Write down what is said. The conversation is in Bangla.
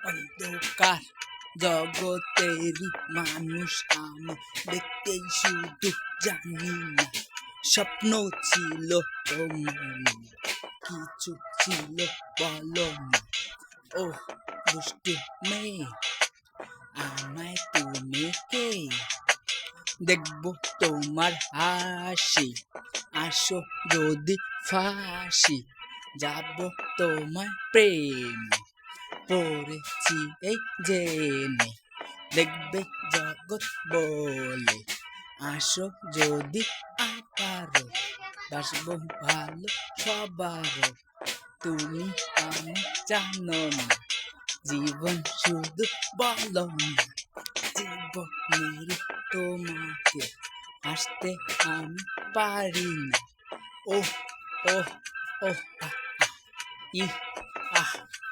অন্ধকার জগতেরই মানুষ আমি, দেখতেই শুধু জানি না স্বপ্ন ছিল তোমার নিয়ে, কিছু ছিল বলো না। ও দুষ্টু মেয়ে, আমায় তুমি কে? দেখবো তোমার হাসি, আসো যদি ফাঁসি, যাব তোমার প্রেমে, পড়েছি এই জেনে, দেখবে জগৎ বলে, আসো যদি আবারও, বাসবো ভালো সবারও। তুমি আমি জানো না, জীবন শুধু বলো না, জীবনের তোমাকে আসতে আমি পারি না। ও ও ও আ, আ, ই